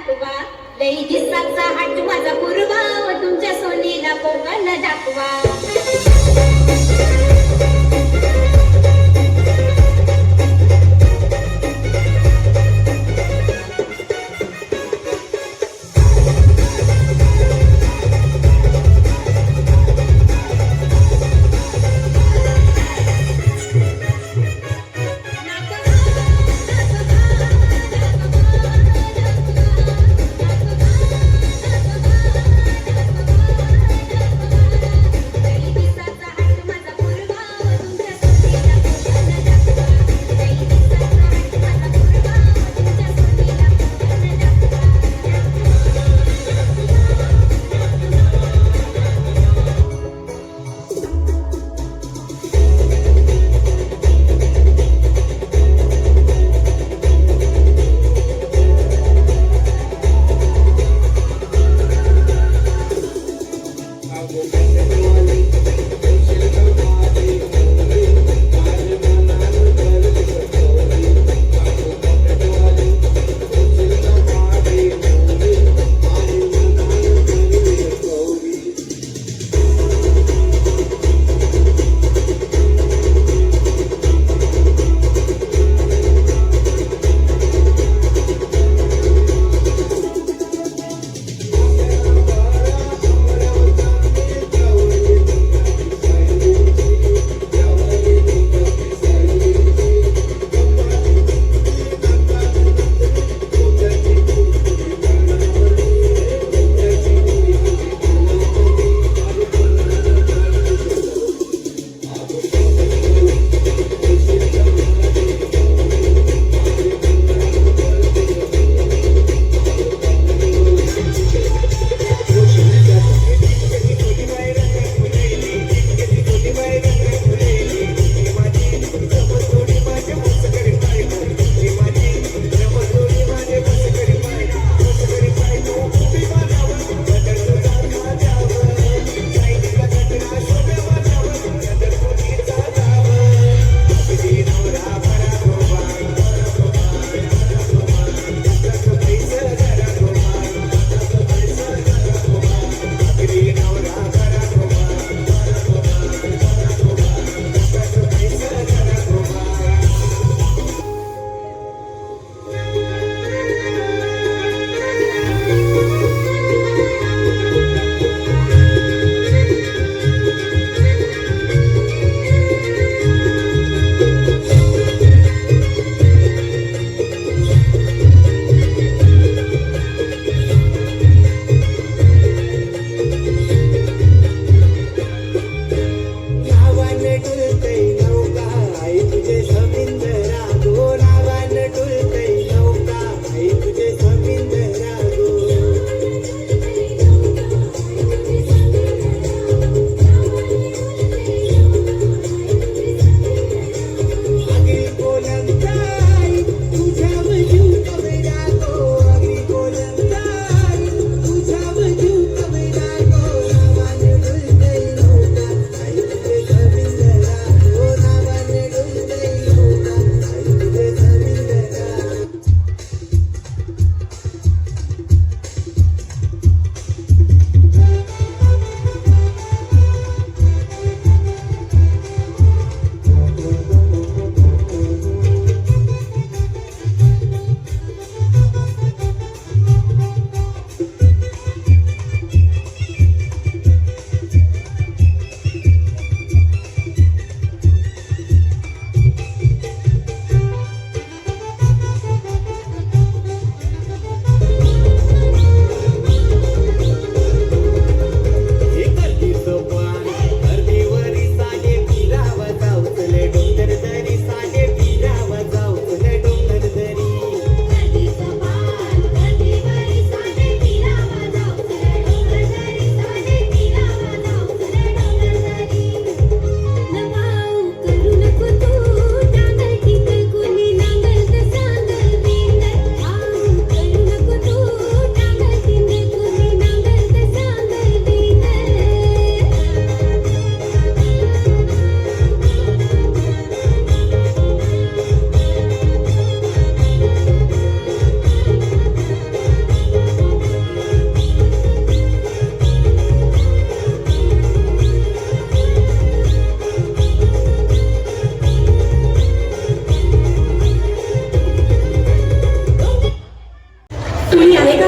दाखवा, लई दिसाचा हट माझा पूर्वा, तुमच्या सोनीला कोकण दाखवा.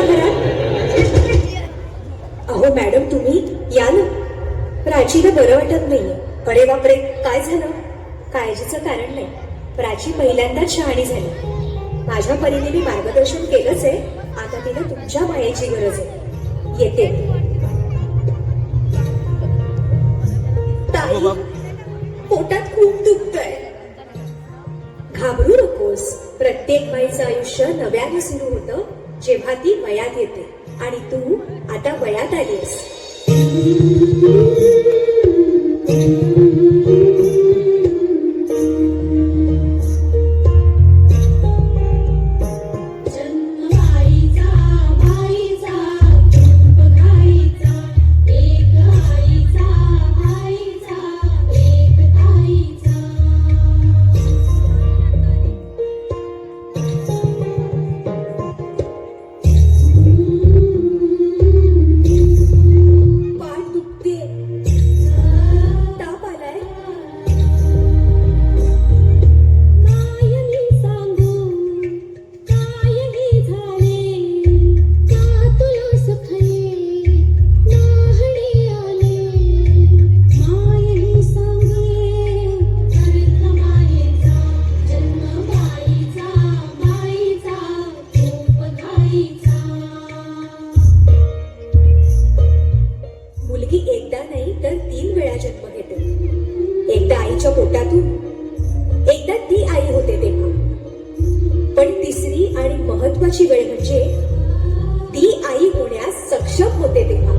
घरात? अहो मॅडम तुम्ही या ना. प्राचीला बरं वाटत नाहीये. अरे बापरे, काय झालं? काळजीचं कारण नाही. प्राची पहिल्यांदाच शहाणी झाली. माझ्या परीने मी मार्गदर्शन केलंच आहे. आता तिला तुमच्या मायेची गरज आहे. येते. ताई, पोटात खूप दुखतंय. घाबरू नकोस. प्रत्येक बाईचं आयुष्य नव्याने सुरू होतं जेव्हा ती वयात येते. आणि तू आता वयात आलीस. महत्वाची वेळ म्हणजे ती आई होण्यास सक्षम होते तेव्हा.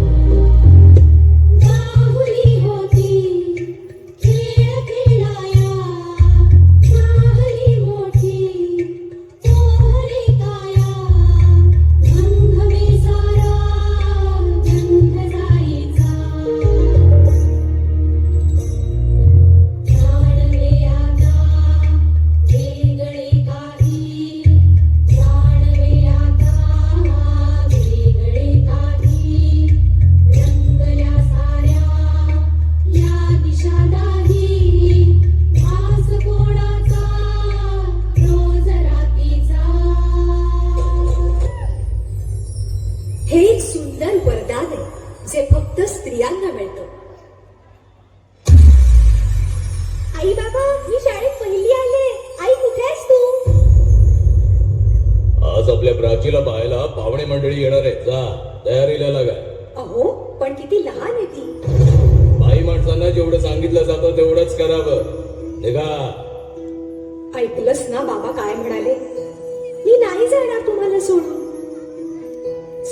हे एक सुंदर वरदान आहे जे फक्त स्त्रियांना मिळतं. आई बाबा, मी शाळेत पहिली आले. आई कुठे आहेस तू? आज आपल्या प्राचीला पाहायला पाहुणे मंडळी येणार आहेत. जा तयारीला लागा. अहो पण किती लहान आहे ती. बाई माणसांना जेवढं सांगितलं जातं तेवढंच करावं. निघा. ऐकलंस ना बाबा काय म्हणाले? मी नाही जाणार तुम्हाला सोडून.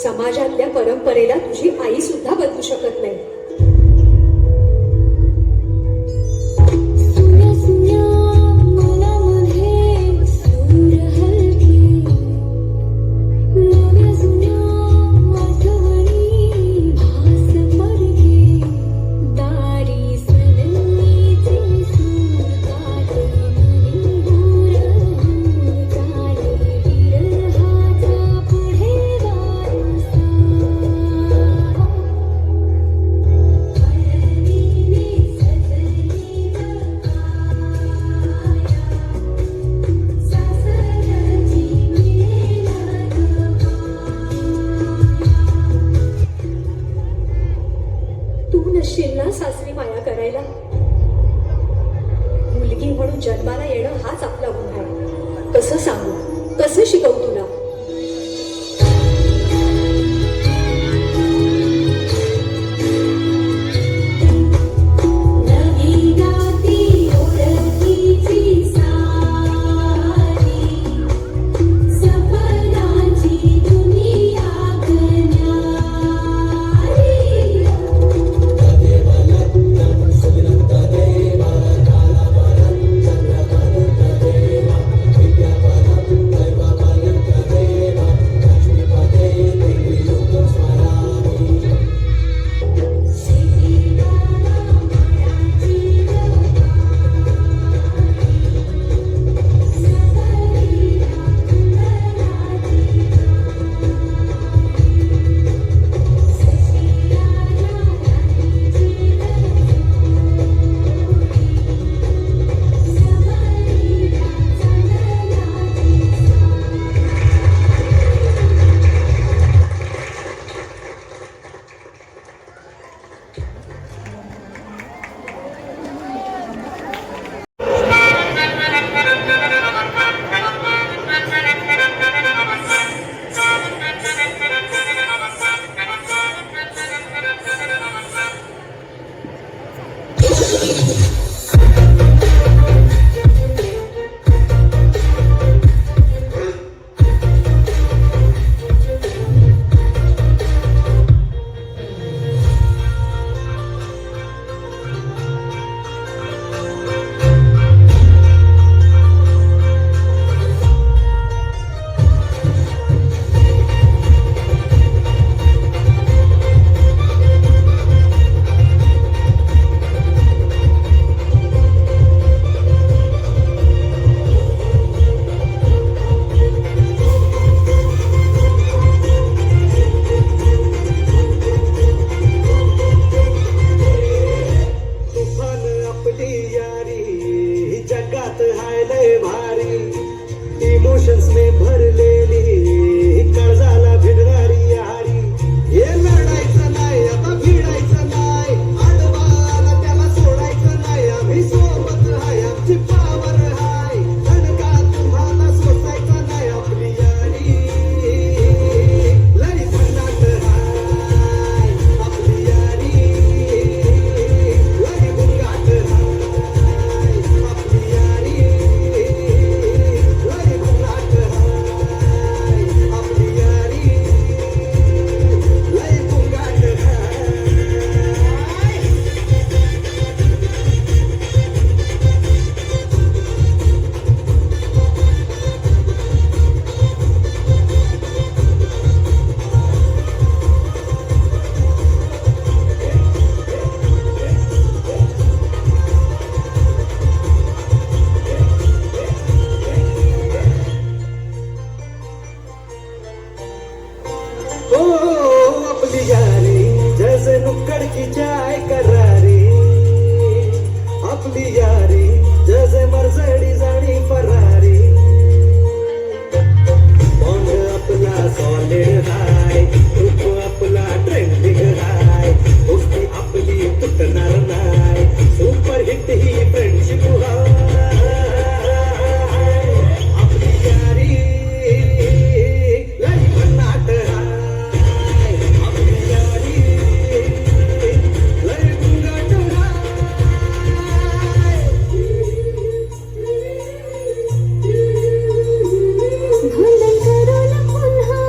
समाजातल्या परंपरेला तुझी आई सुद्धा बदलू शकत नाही. शिल्ला सासरी माया करायला. मुलगी म्हणून जन्माला येणं हाच आपला गुन्हा आहे. कसं सांगू, कसं शिकवू तुला? जणू कडकीच्या आय करारी आपली यारी जसे मर्सडीज आणि फरारी बॉन्ड आपला सॉलिड हाय रूप आपला ट्रेंडिंग हाय गोष्टी आपली तुटणार नाही सुपर हिट ही फ्रेंडशिप आपली यारी लई भन्नाट हाय आपली यारी लई गुंगाट भांडण करून पुन्हा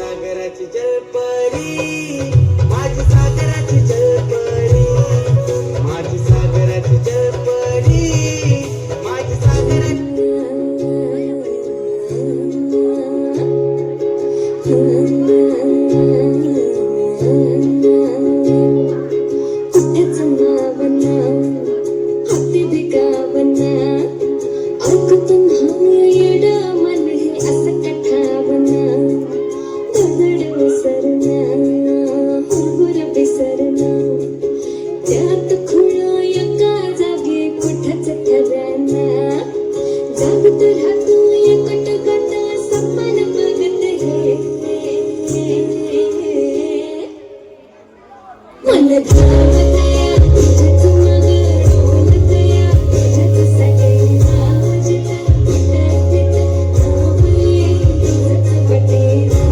सागराची जलपरी, माझी सागराची जलपरी, माझी सागराची जलपरी, माझी सागराची कुठेच नावना हाती बिगावना ऐकून येड मन हे असं कठावना दगड विसरना हुरहुर विसरना त्यात खुळा एका जागी कुठंच ठरना जागत राहतो एकट गट सपन बघत हे मन धावतया तुझ्याच मग डोलतया तुझ्याच साठी माझ्या कुठं थांबले तुझंच वाटेना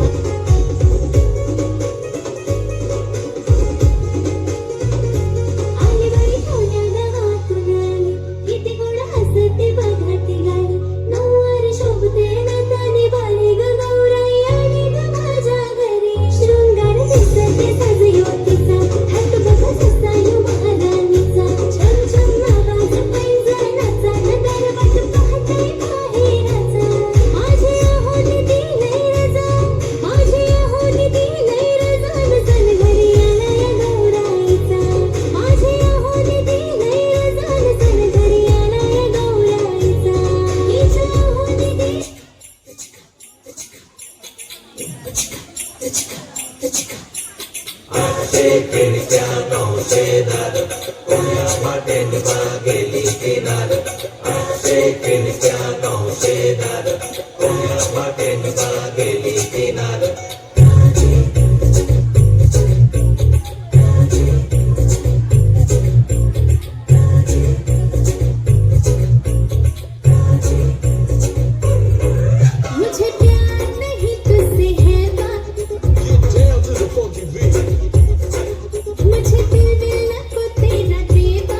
आली बाई पुण्या गावातून आली किती गोड हसते बघा ती गाली नऊवारी शोभते नाताने बाली ग गौराई आली ग माझ्या घरी शृंगार दिसते सजयोतीचा हात बघा ससायो महाराणीचा छम छम आवाज पैंजणाचा दरवाज पाहते बाहेरचा माझी आहोली दिलंय रजा माझी आहोली दिलंय रजा नसन घरी आलाय गौराईचा माझी आहोली दिलंय रजा नसन घरी आलाय गौराईचा हिच्या आहोली दिलंय मुझे प्यार नहीं तुझसे है बात Down to the funky beat. मुझे दिल न को तेरा देवा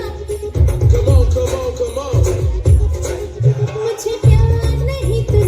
Come on, come on, come on. मुझे प्यार नहीं तुझसे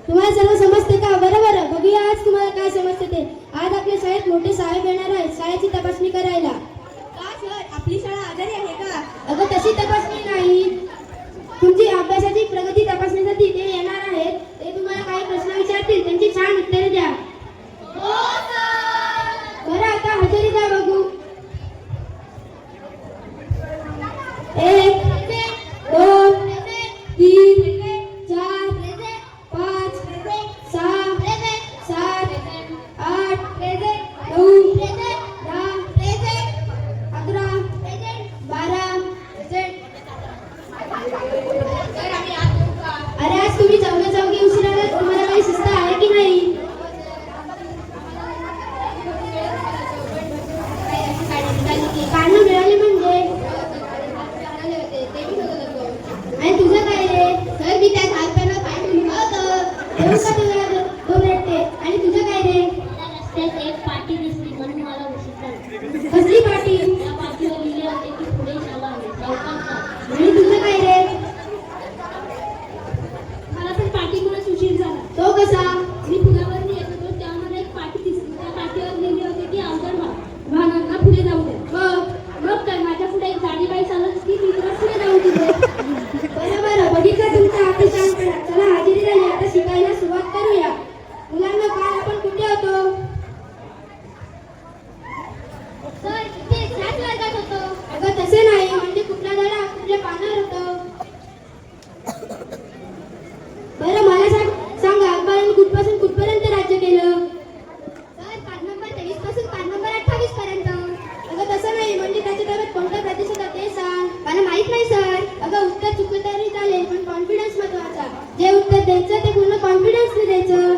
तुम्हाला सर्व समजते का? बरं बघूया आज तुम्हाला काय समजते ते. आज आपल्या शाळेत मोठे साहेब येणार आहेत शाळेची तपासणी करायला. का सर, आपली शाळा आजारी आहे का? अगं तशी तपासणी नाही, तुमची अभ्यासाची प्रगती तपासण्यासाठी ते येणार आहेत. ते तुम्हाला काही प्रश्न विचारतील, त्यांची छान उत्तरे द्या. बरं आता हजेरी द्या बघू. 1 2 3 4 5 6 7 8 9 10 11 12. अरे आज तुम्ही चौघी उशिरा आलात, तुम्हाला काही शिस्त आहे की नाही? काढणं मिळाले म्हणजे? आणि तुझं काय रे? सर मी त्या झाडपाला पाय ठेवलं होतं. ठेवून का तुला दोन रट्टे? आणि तुझं काय रे? रस्त्यात एक पाटी दिसली म्हणून मला उशीर झाला. कसली पाटी? त्या पाटीवर लिहिले होते की पुढे शाळा आहे, लवकर जा. आणि तुझं काय रे? मला पण पाटीमुळेच उशीर झाला. तो कसा? मी पुलावरून येत होतो त्यामध्ये एक पाटी दिसली. त्या पाटीवर लिहिले होते की अवजड वाहनांना पुढे जाऊ द्या. मग काय माझ्या पुढे एक जाडी बाई चालत की मी तुला पुढे जाऊ दिले. बरं बघितलं तुमचा अतिशहाणपणा. चला हजेरी झाली, आता शिकायला सुरुवात करूया. मुलांना काल आपण कुठे होतो? सर इथे त्याच वर्गात होतो. अगं तसे नाही, म्हणजे कुठला धडा कुठल्या पानावर होतो? बरं मला सांगा अकबराने कुठपासून कुठपर्यंत राज्य केलं? सर 5 नंबर 23 पासून 5 नंबर 28 पर्यंत. अगं तसं नाही, म्हणजे त्याच्या ताब्यात कोणता प्रदेश होता ते सांग. मला माहित नाही सर. अगं उत्तर चुकलं तरी चालेल, पण कॉन्फिडन्स महत्वाचा. जे उत्तर द्यायचं ते पूर्ण कॉन्फिडन्सने द्यायचं.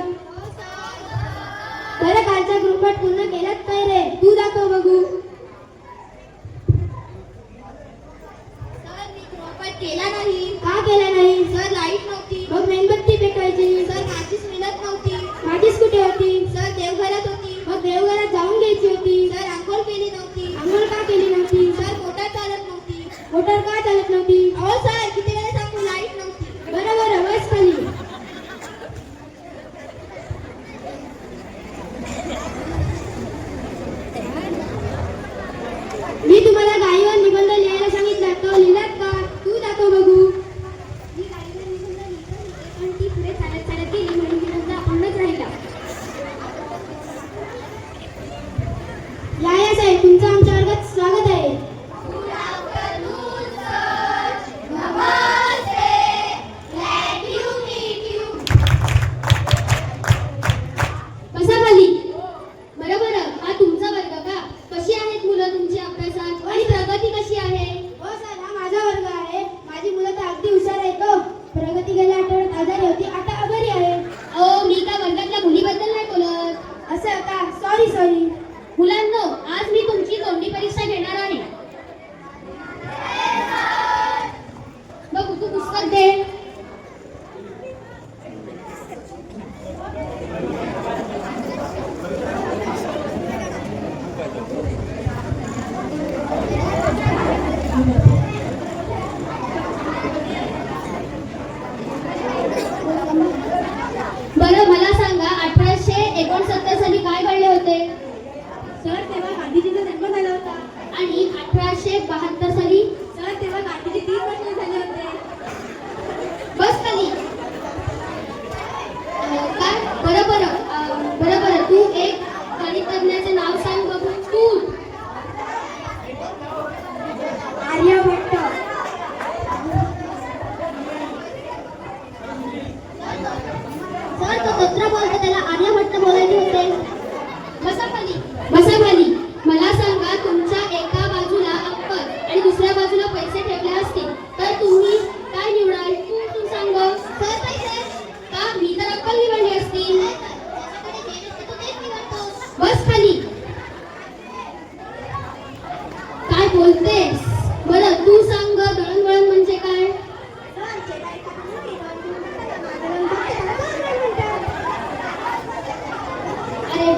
बरं कालचा गृहपाठ पूर्ण केलात काय रे? तू दाखव बघू. सर मी गृहपाठ केला नाही. का केला नाही? सर लाईट नव्हती. मग मेणबत्ती पेटवायची. सर माझीच मिळत नव्हती. माझीच कुठे होती? सर देवघरात होती. मग देवघरात जाऊन घ्यायची होती. सर आंघोळ केली नव्हती. आंघोळ का केली नव्हती? सर मोटार चालत नव्हती. मोटर का चालत नव्हती? अहो सर किती वेळा सांगू लाईट नव्हती. बरं बस खाली. मी तुम्हाला गाईवर निबंध लिहायला सांगितला, तो लिहिलात का? तू दाखव बघू. मी गाडीवर निघून लिहित होते, पण ती पुढे चालत गेली म्हणून निबंध अपूर्णच राहिला. या साहेब, तुमचं आमच्या वर्गात स्वागत आहे. बसा खाली. बरोबर हा तुमचा वर्ग का? कशी आहेत मुलं तुमची अभ्यासात आणि प्रगती कशी आहे? हो सर, हा माझा वर्ग आहे. माझी मुलं तर अगदी हुशार आहेत. हो, प्रगती गेल्या आठवड्यात आजारी होती, आता बरी आहे. अहो मी काय वर्गातल्या मुलीबद्दल नाही बोलत. असं का? सॉरी. मुलांनो आज मी तुमची तोंडी परीक्षा घेणार आहे. बघू तू पुस्तक दे. बरं मला सांगा 1869 साली काय घडले होते? सर तेव्हा गांधीजीचा जन्म झाला होता. आणि 1872 साली? सर तेव्हा गांधीजी 3 वर्ष झाले होते. बस खाली. काय? बरं तू एक गणितज्ञाचे नाव सांग बघू. तू आर्यभट्ट. सर तो तंत्र बोलतो त्याला आर्यभट्ट बोलायचे होते. बसा खाली. मला सांगा तुमच्या एका बाजूला अक्कल आणि दुसऱ्या बाजूला पैसे ठेवले असतील तर तुम्ही काय निवडाल? तू सांग. सर पैसे. का? मी तर अक्कल निवडली असती. बस खाली. काय बोलतेस? बरं तू सांग दळणवळण म्हणजे काय? अरे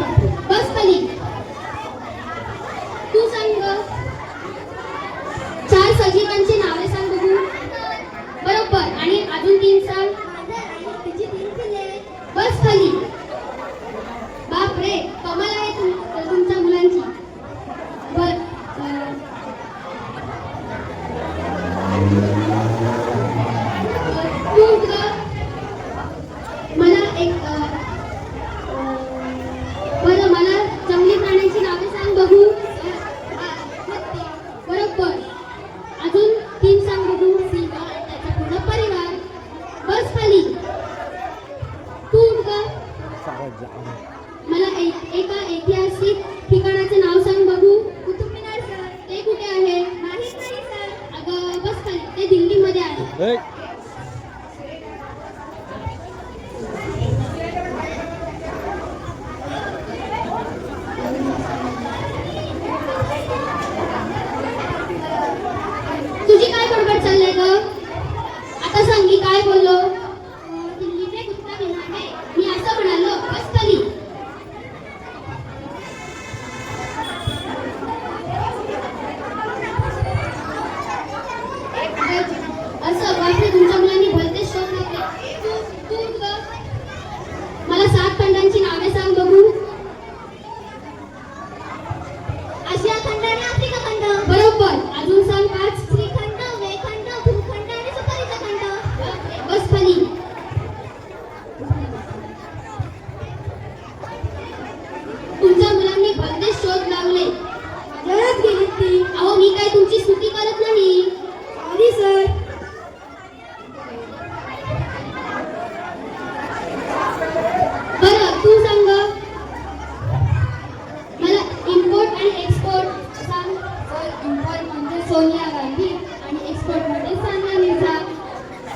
मला एका ऐतिहासिक ठिकाणाचे नाव सांग बघू. कुतुब मिनार सर. ते कुठे आहे? माहित नाही सर. अगं बस खाली, ते दिल्लीमध्ये आहे. तुझी काय बडबड चाललंय ग? आता सांग मी काय बोललो? दिल्लीचे कुतुब मिनार आहे. मी असं म्हणालो, बस खाली. असं बापरे, तुमच्या मुलांनी भलतेच शोध लावले. तू उठ ग. मला 7 खंडांची नावे सांग बघू. आशिया खंड आणि आफ्रिका खंड. बरोबर. अजून सांग 5. श्रीखंड, वेखंड, भूखंड आणि सुपारीचा खंड. बस खाली. तुमच्या मुलांनी भलतेच शोध लावले. जळत गेली ती. अहो मी काय तुमची स्तुती करत नाही. Sorry sir. बरं तू सांग ग. मला इम्पोर्ट आणि एक्सपोर्ट सांग. इम्पोर्ट म्हणजे सोनिया गांधी आणि एक्सपोर्ट म्हणजे सानिया मिर्झा.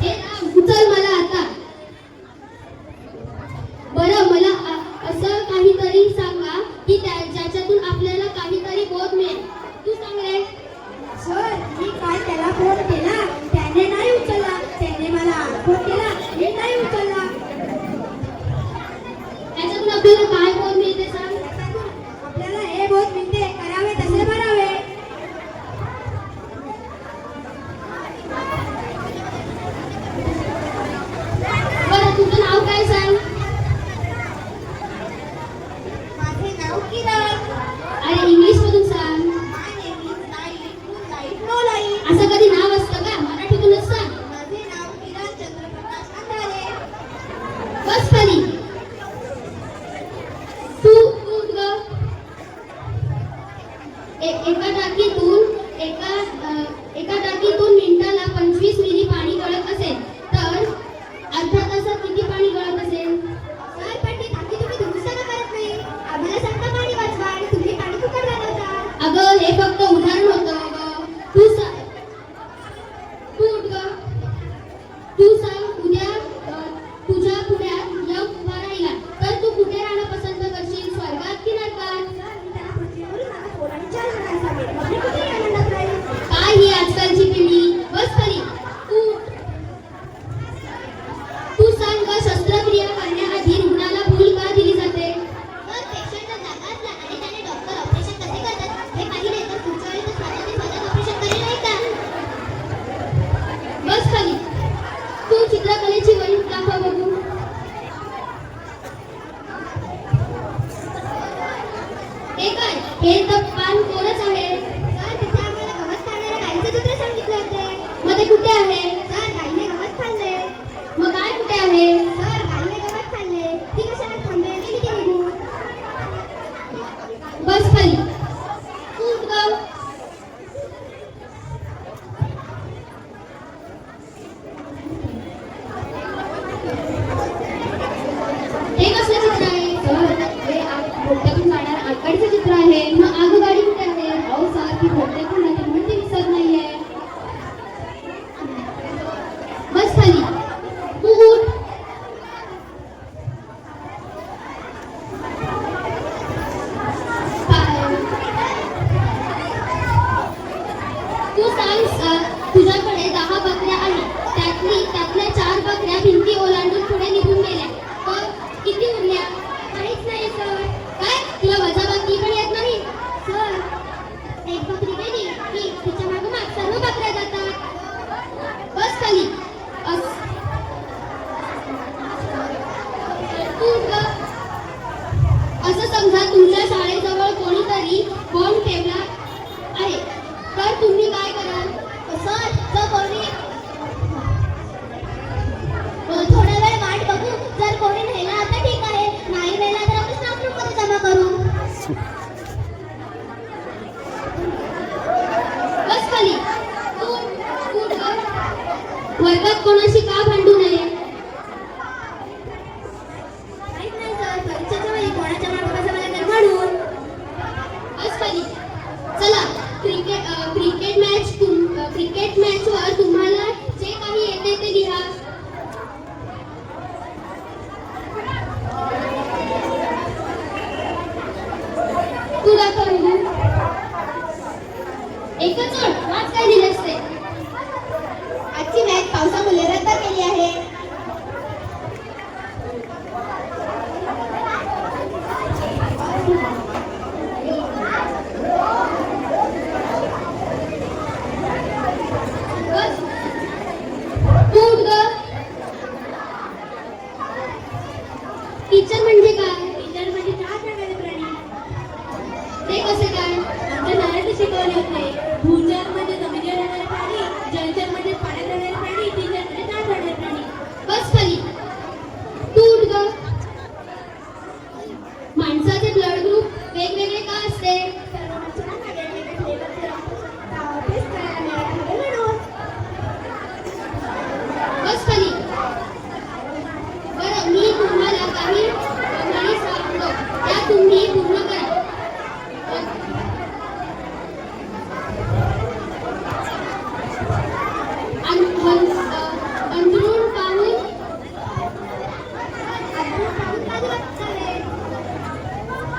हे नाव उचल मला आता. बरं मला असं काहीतरी सांगा की ज्याच्यातून आपल्याला काहीतरी बोध मिळेल. तू सांग रे. सर मी काल त्याला फोन केला, त्याने नाही उचलला. त्याने मला फोन केला, मी नाही उचलला. त्याच्यातून आपल्याला काय बोध मिळते सांग. आपल्याला हे बोध मिळते, करावे तसे भरावे. बरं तुझं नाव काय सांग. माझे नाव किरण. अरे इंग्लिश मधून सांग. My name is light, light no light. असं कधी नाव असतं का? मराठीतूनच सांग. माझे नाव किरण चंद्रप्रकाश अंधारे. बस खाली. तू उठ ग. एका टाकीतून मिनिटाला 25 मिली पाणी गळत असेल तर अर्ध्या तासात किती पाणी गळत असेल? सर पण ती टाकी तुम्ही दुरुस्त का करत नाही? आम्हाला सांगता पाणी वाचवा आणि तुम्ही पाणी फुकट घालवता. अगं हे फक्त उदाहरण होतं अगं. तू उठ ग. तू सांग उद्या तुझ्या पुढ्यात यम उभा राहिला तर तू कुठे राहणं पसंत करशील? स्वर्गात की नरकात? सर मी त्याला पृथ्वीवरून माझा फोन आणि 4 जण असावे. मग मी कुठेही आनंदात राहील. काय ही आजकालची पिढी. बस खाली. तू सांग ग, शस्त्रक्रिया करण्याआधी रुग्णाला भूल का दिली जाते? सर पेशंट जागा असला आणि त्याने डॉक्टर ऑपरेशन कसे करतात हे पाहिले तर पुढच्या वेळी तो स्वतःच ऑपरेशन करेल नाही का? बस खाली. तू चित्रकलेची वही दाखव बघू. हे काय? हे तर पान कोरच आहे. सर तिथे आम्हाला गवत खाणाऱ्या गाईचे चित्र सांगितले होते. मग ते कुठे आहे? सर गाईने गवत खाल्ले. मग काय कुठे आहे? सर गाईने गवत खाल्ले. ती कशाला थांबे गेली की निघून. बस खाली. उठ ग. हे कसलं चित्र आहे? सर हे भोट्यातून जाणाऱ्या आगगाडीचं चित्र आहे. मग आगगाडी कुठे आहे? अहो सर ती भोट्यातून जाते म्हणून ती दिसत नाहीये. बस खाली. तू उठ. तू सांग तुझ्याकडे 10 बकऱ्या आहेत. त्यातल्या 4 बकऱ्या भिंती ओलांडून पुढे निघून गेल्या. तर किती उरल्या? काहीच नाही सर. काय तुला वजाबाकी पण येत नाही? सर एक बकरी गेली की तिच्या मागोमाग सर्व बकऱ्या जातात. बस खाली. तू उठ ग. असं समजा तुमच्या शाळेजवळ कोणीतरी बॉम्ब ठेवला आहे तर तुम्ही काय कराल? सर जर कोणी थोडा वेळ वाट बघू. जर कोणी नेला तर ठीक आहे, नाही नेला तर आपण स्टाफ रूम मध्ये जमा करू. बस खाली. उठ ग. वर्गात कोणाशी का भांडू नये? माहित नाही सर. तू दाखव बघू. एकच ओळ वाच काय दिले असते. आजची मॅच पावसामुळे रद्द केली आहे. बस तू उठ ग. टीचर म्हणजे काय. टीचर म्हणजे 4 प्रकारचे प्राणी. ते कसे काय. आमच्या शाळेत शिकवले होते. भूचर म्हणजे जमिनीवर राहणारे प्राणी, जलचर म्हणजे पाण्यात राहणारे प्राणी, टीचर म्हणजे 4 राहणारे प्राणी. बस खाली. तू उठ ग. माणसाचे ब्लड ग्रुप वेगवेगळे का असते. सर्व माणसांना वेगवेगळे फ्लेवरचे टेस्ट करायला मिळाले म्हणून. बस खाली. बरं मी तुम्हाला काही प्रणाली सांगतो त्या तुम्ही पूर्ण करा. अंतरून पाहून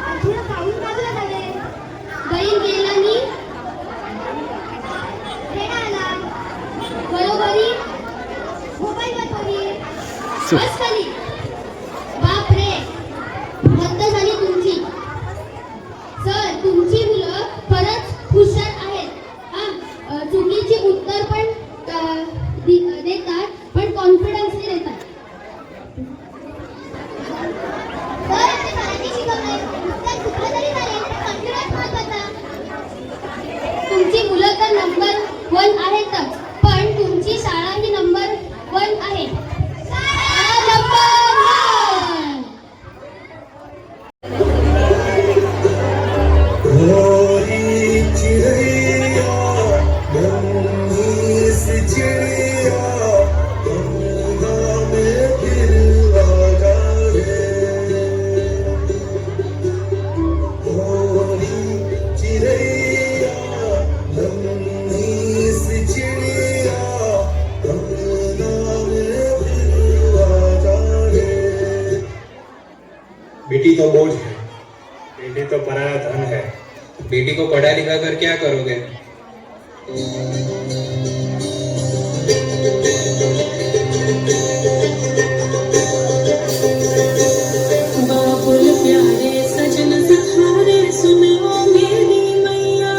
आजीला पाहून बाजूला जावे. बैल गेला नी रेडा आला. बरोबरी. मोबाईलवर बघी. बस खाली. बाप रे हद्द झाली तुमची. सर तुमची मुलं खरंच हुशार आहेत. हा चुकीची उत्तर पण देतात पण कॉन्फिडन्सने देतात. तर आमच्या सरांनी शिकवले. उत्तर चुकलं तरी चालेल, पण कॉन्फिडन्स महत्त्वाचा. तुमची मुलं तर नंबर 1 आहेतच पण तुमची शाळा ही नंबर 1 आहे. नंबर 1. गोरी चिड़िया नन्ही सी चिड़िया गंगा में फिर लगा रे गोरी चिड़िया नन्ही सी चिड़िया गंगा में फिर लगा रे। बेटी तो बोझ है, बेटी तो पराया धन है। बेटी को पढ़ा लिखा कर क्या करोगे। बाबुल प्यारे सजन सहारे सुनो मेरी मैया,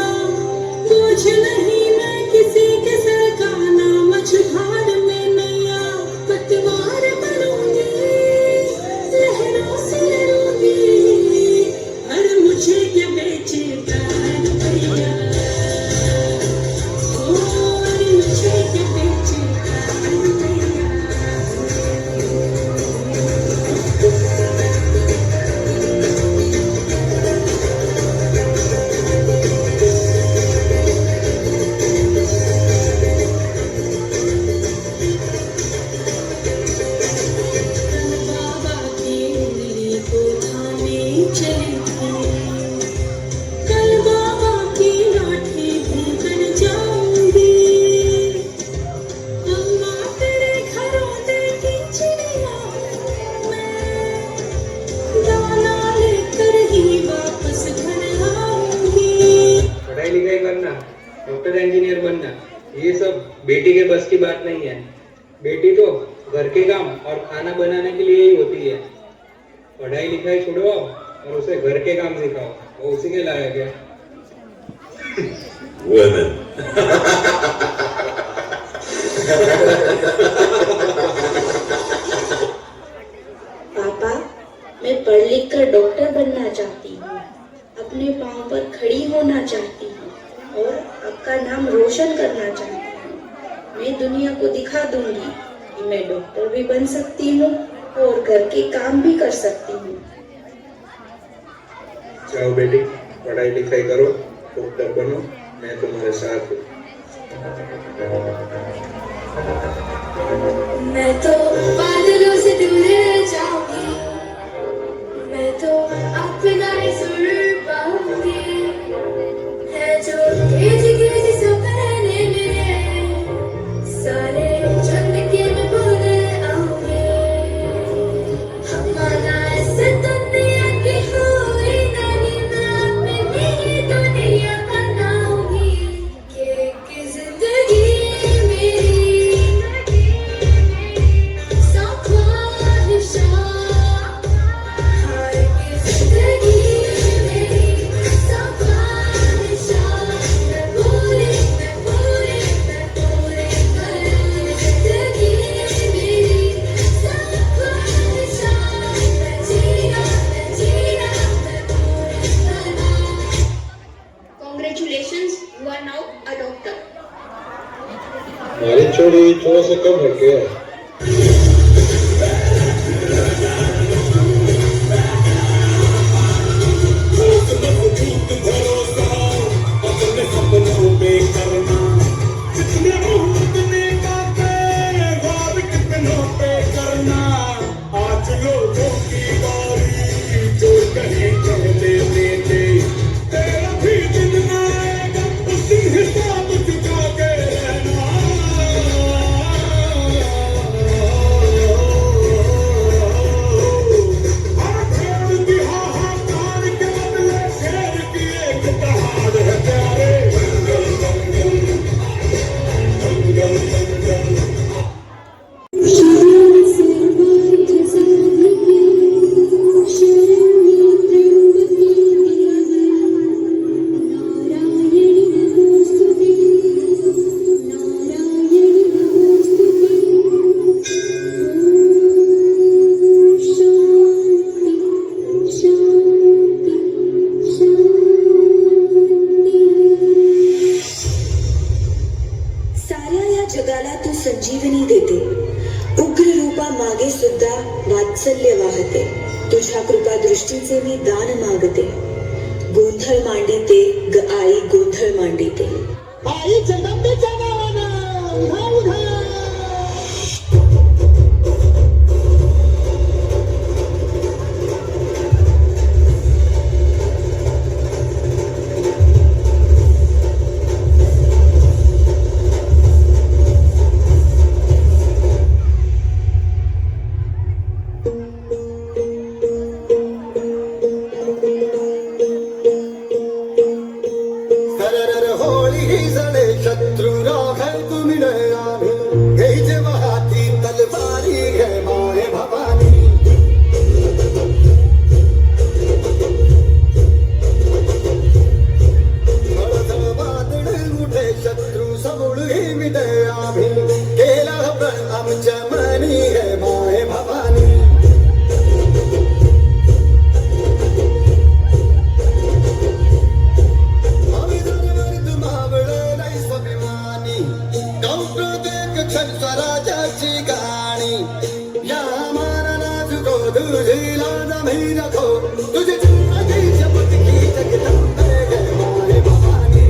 बोझ नहीं मैं किसी के सर का ना मझधार में नैया। पतवार बनूंगी लहरों से लड़ूंगी, और मुझे क्या बेचेगा रुपया। और मुझे क्या बेचेगा रुपया। बाबा की उंगली को थामे चली थी, कल बाबा की लाठी भी बन जाऊंगी। अम्मा तेरे घरों देखी चिड़िया मैं, दाना लेकर ही वापस घर आऊंगी। पढ़ाई लिखाई करना, डॉक्टर इंजीनियर बनना, ये सब बेटी के बस की बात नहीं है। बेटी तो घर के काम और खाना बनाने के लिए ही होती है। पढ़ाई लिखाई छुड़वाओ और उसे घर के काम सिखाओ, वो उसी के लायक है। Women. पापा, मैं पढ़ लिख कर डॉक्टर बनना चाहती हूँ, अपने पाँव पर खड़ी होना चाहती हूँ और आपका नाम रोशन करना चाहती हूँ। मैं दुनिया को दिखा दूंगी कि मैं डॉक्टर भी बन सकती हूँ और घर के काम भी कर सकती हूँ। जाओ बेटी, पढ़ाई लिखाई करो, डॉक्टर बनो, मैं तुम्हारे साथ हूँ। मैं तो बादलों से दूर जाऊंगी, मैं तो अपना ही सुर पाऊंगी। है जो तेज तेज सपने मेरे, सारे चंद के मैं भूल आऊंगी। हमारा इस दुनिया की हुई नानी मैं अपनी अभी थोड़ा सा कम है क्या? साऱ्या या जगाला तू संजीवनी देते, उग्र रूपा मागे सुद्धा वात्सल्य वाहते. तुझ्या कृपा दृष्टीचे मी दान मागते. गोंधळ मांडिते ग आई, गोंधळ मांडिते. आई जगदंबेच्या नावानं उघा उघा. सरर होळी जळे शत्रू राघव तुम्ही आम्ही घ्यायचे हाती तलवारी घे माय भवानी. खळखळ वादळ उठे शत्रू सबळी मिटे आम्ही केला पण आमच्या मनी घे माय भवानी. स्वराजाची गाणी या मानाला तुझो तुझीला जमी नको तुझी जिंदगी शपथ की जगदंबे गे माय भवानी.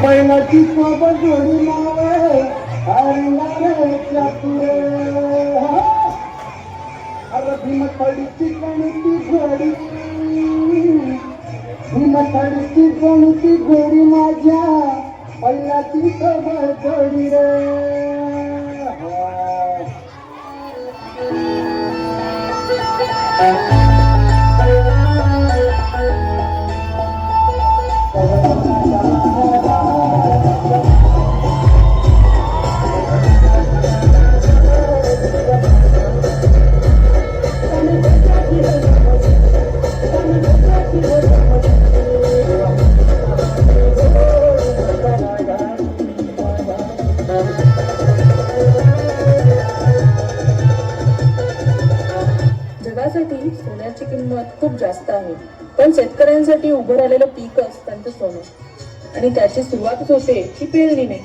बैलाची सोबत जोडी मावे अरे पुरे अरे भीमथडीची गणती घोडी भीमथडीची गणती घोडी माझ्या बैलाची सोबत जोडी रे जगासाठी सोन्याची किंमत खूप जास्त आहे, पण शेतकऱ्यांसाठी उभं राहिलेलं पीकच त्यांचं सोनं आणि त्याची सुरुवातच होते ती पेरणीने.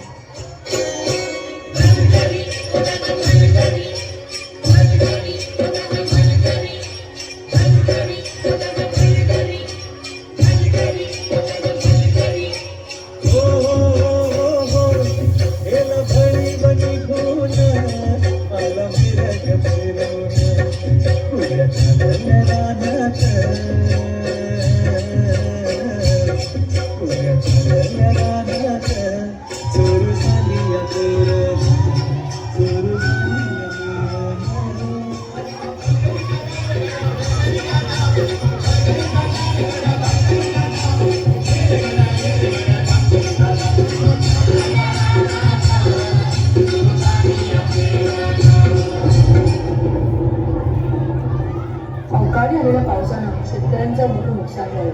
अवकाळी आलेल्या पावसानं शेतकऱ्यांचं मोठं नुकसान झालं.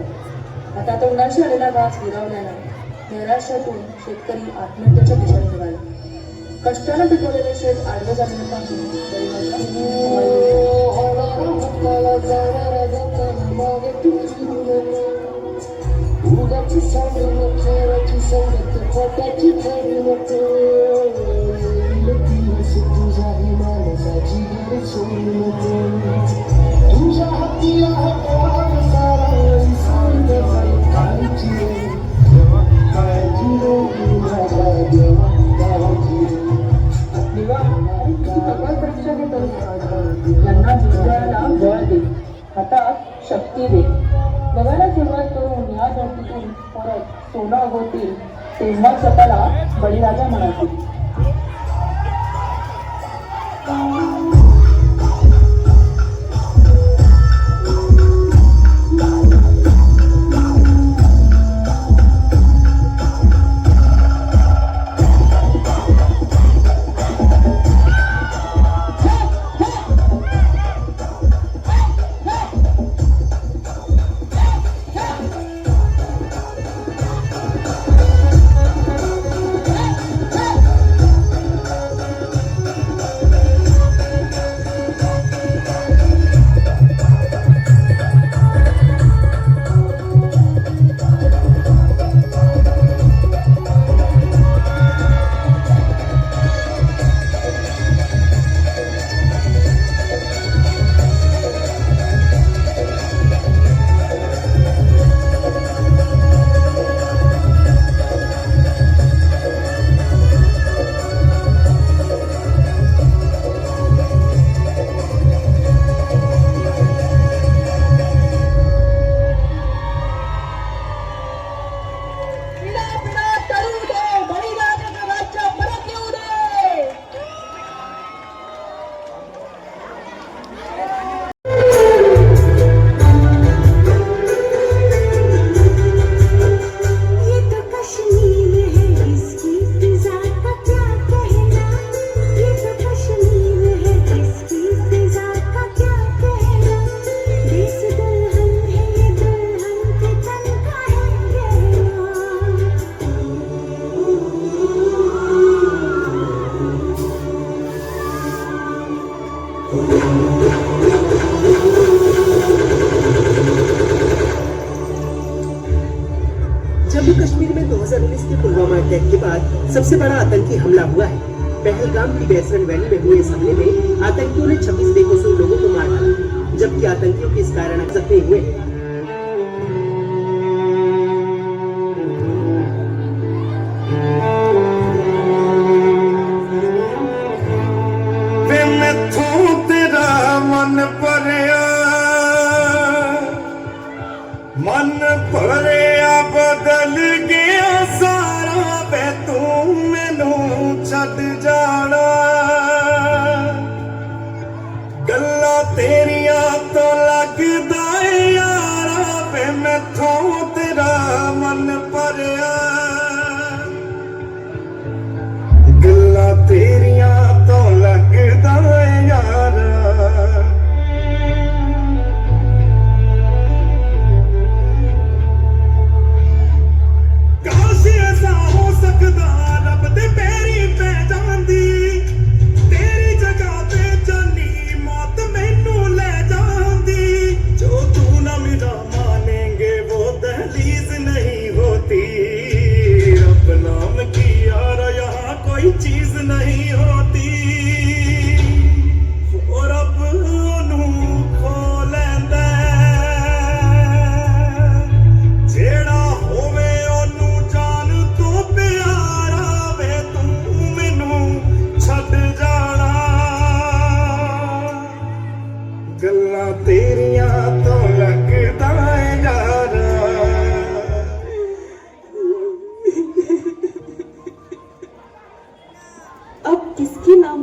आता उन्हाशी आलेला घास विरवल्यानं नैराश्यातून शेतकरी आत्महत्येच्या दिशेने निघाले. कष्टानं पिकवलेले शेत आडवं झालेलं पाहून यांना जिंकायला बळ दे, हातात शक्ती दे. बघायला सुरुवात करून या धर्तीतून परत सोनं होतील तेव्हा स्वतःला बळीराजा म्हणायचे. जम्मू कश्मीर में 2019 के पुलवामा अटैक के बाद सबसे बड़ा आतंकी हमला हुआ है। पहलगाम की बेसरन वैली में हुए इस हमले में आतंकियों ने 26 बेकसूर लोगों को मार डाला, जबकि आतंकियों के इस कारण जख्मी हुए।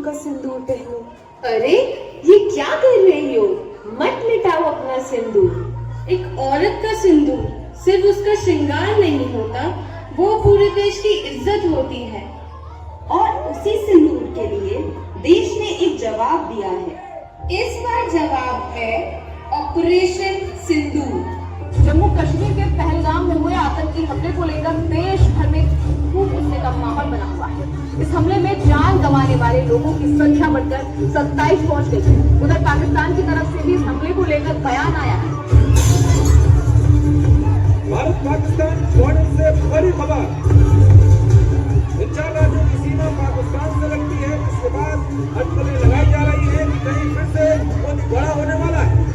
का सिंदूर पहनूं। अरे ये क्या कर रही हो? मत मिटाओ अपना सिंदूर। एक औरत का सिंदूर सिर्फ उसका श्रृंगार नहीं होता, वो पूरे देश की इज्जत होती है। और उसी सिंदूर के लिए देश ने एक जवाब दिया है। इस बार जवाब है ऑपरेशन सिंदूर। जम्मू कश्मीर के पहलगाम में हुए आतंकी हमले को लेकर देश भर में खूब गुस्से का माहौल बना हुआ है। इस हमले में जान गंवाने वाले लोगों की संख्या बढ़कर 27 पहुंच गई है। उधर पाकिस्तान की तरफ से भी इस हमले को लेकर बयान आया है। भारत पाकिस्तान बॉर्डर से बड़ी खबर। इन चार राज्यों की सीमा पाकिस्तान से लगती है, जिसके बाद अटकलें लगाई जा रही है कि कहीं फिर से कुछ बड़ा होने वाला है।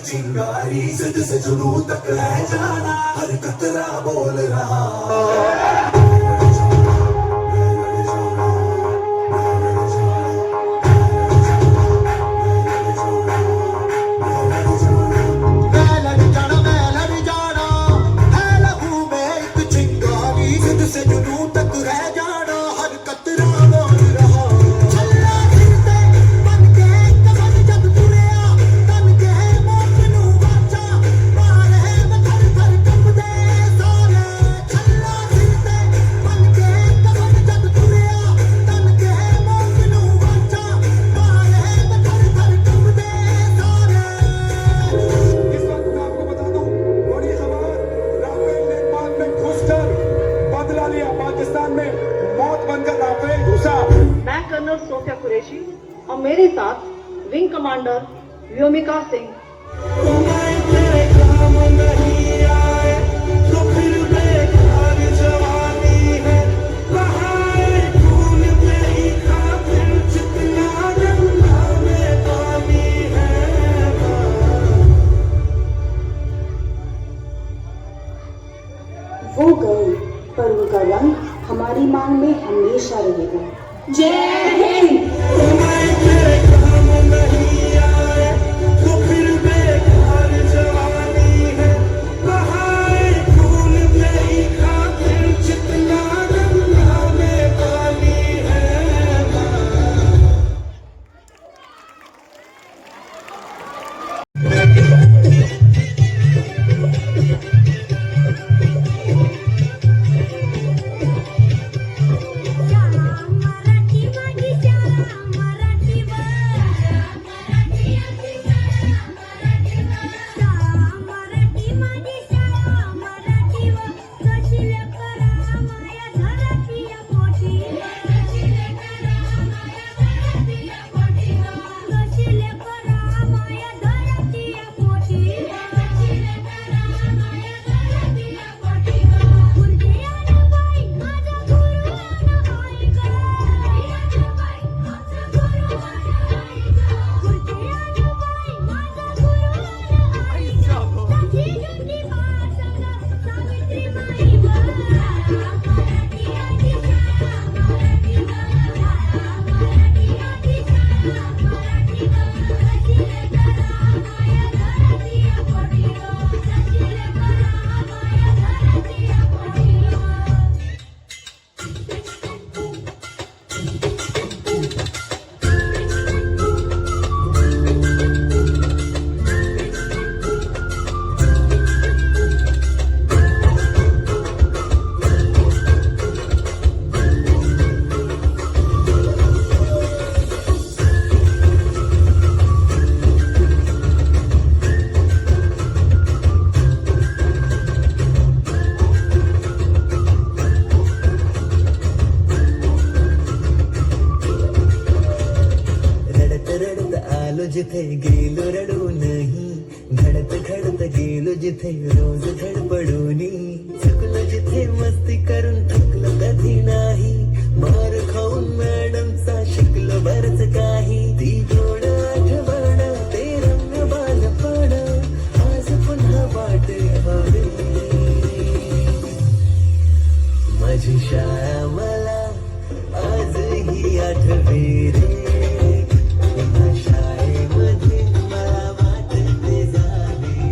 चिंगारी जिद से जुनून तक रह जाना, हर कतरा बोल रहा। मैं कर्नल सोफिया कुरैशी और मेरे साथ विंग कमांडर व्योमिका सिंह। वो गए पर उनका रंग हमारी मांग में हमेशा रहेगा। जय हिंद। जिथे गेलो रडू नाही, घडत घडत गेलो जिथे रोज धडपडूनी, चुकलो जिथे मस्ती करून थकलो कधी नाही, मार खाऊन मॅडमचा शिकलो बरच काही, ती गोड आठवण ते रंग बालपण आज पुन्हा वाट हवे, माझी शाळा मला आजही आठवे रे, पुन्हा शाळेमध्ये मला वाटते जावे.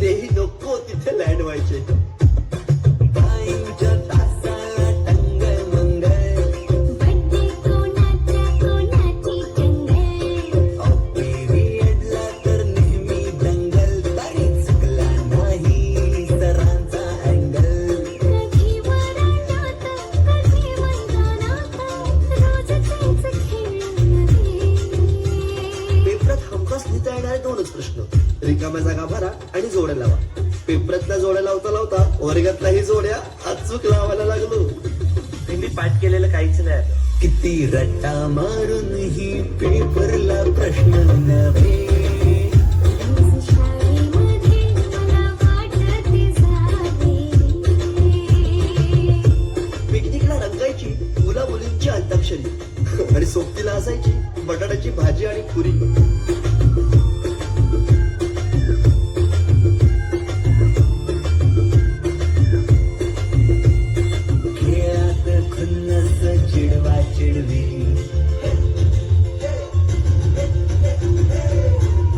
तेही नको तिथे लँड व्हायचे. बाईंच्या तासाला टंगळ मंगळ, बड्डे कोणाचा कोणाची टंगळ, पिरियडला तर नेहमी दंगल, तरी चुकला नाही सरांचा अँगल. कधी वरणात कधी मैदानात, रोज तेच खेळ नव्हे. पेपरात हमखास लिहिता येणारे दोनच प्रश्न, रिकाम्या जागा भरा आणि जोड्या लावा. पेपरातल्या जोड्या लावता लावता वर्गातल्याही जोड्या अचूक लावायला लागलो. मी पाठ केलेलं काहीच नाही आलं. किती रट्टा मारून ही पेपरला प्रश्न नव्हे. शाळेमध्ये मला वाटते जावे. पिकनिकला रंगायची मुला मुलींची अंताक्षरी आणि सोबतीला असायची बटाट्याची भाजी आणि पुरी. खेळात खुन्नस चिडवा चिडवी,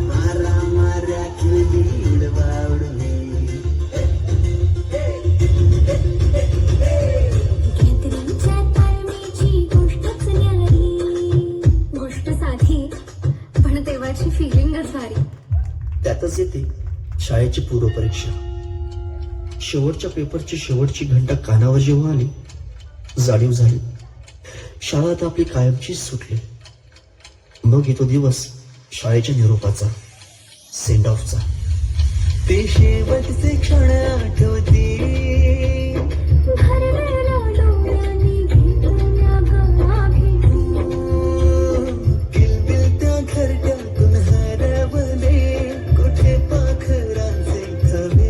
मारा माऱ्या खेळली उडवा उडवी. गॅदरिंगच्या ताळमेची गोष्टच न्यारी. गोष्ट साधी पण तेव्हाची फिलिंगच भारी. त्यातच येते शाळेची पूर्वपरीक्षा. शेवटच्या पेपरची शेवटची घंटा कानावर जेव्हा आली, जाणीव झाली शाळा आता आपली कायमची सुटली. मग येतो दिवस शाळेच्या निरोपाचा, सेंड ऑफचा. ते शेवटचे क्षण आठवते, भरलेल्या डोळ्यांनी भेटल्या गळा भेटू. किलबिलत्या घरट्यातून हरवले कुठे पाखरांचे थवे.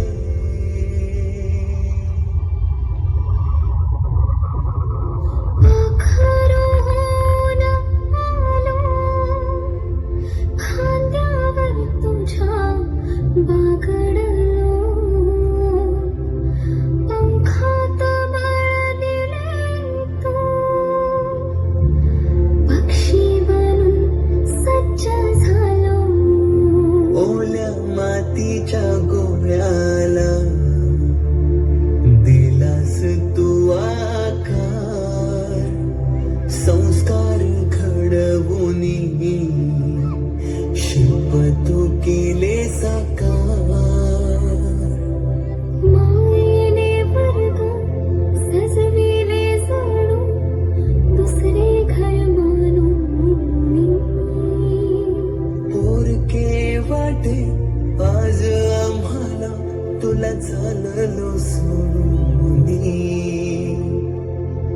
पाखरूहून आलो, खांद्यावर तुझ्या बागडलो. पंखात बळ दिले तू, पक्षी बनून सज्ज झालो. ओल्या मातीच्या गोळ्याला दिलास तू आकार. संस्कार घडवून शिल्प तू केले साकार. मायेने वर्ग सजविले जणू, दुसरे घर मानून. पोरके वाटे आज आम्हाला तुला चाललो सोडून.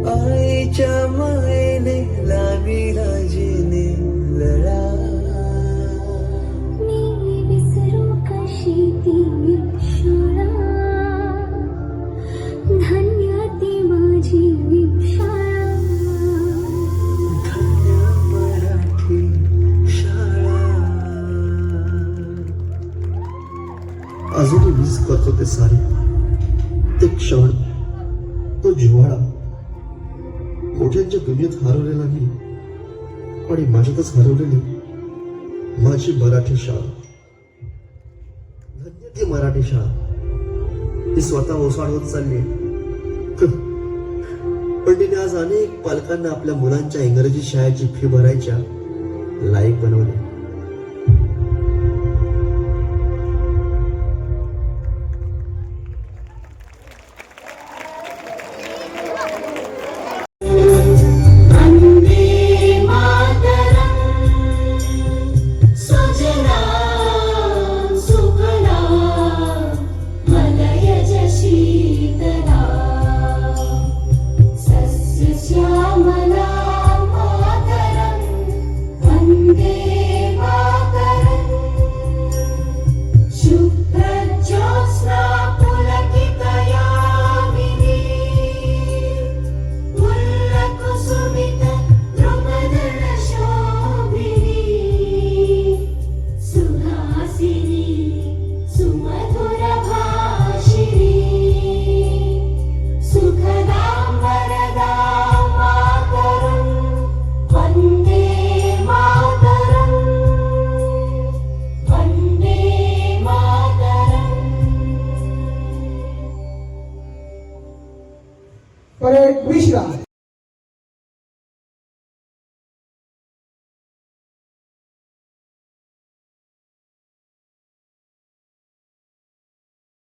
आईच्या मायेने लाविला जिने लळा. मी विसरू कशी ती शाळा, धन्य ती माझी शाळा. धन्य मराठी शाळा. अजूनही मिस करतो ते सारे, ते क्षण, तो जिव्हाळा. मोठ्यांच्या दुनियेत हरवलेला मी आणि माझ्यातच हरवलेली माझी मराठी शाळा. धन्य ती मराठी शाळा. ती स्वतः ओसाड होत चालली, पण तिने आज अनेक पालकांना आपल्या मुलांच्या इंग्रजी शाळेची फी भरायच्या लायक बनवले. श्यामला मातरम् वन्दे परेड विश्राम.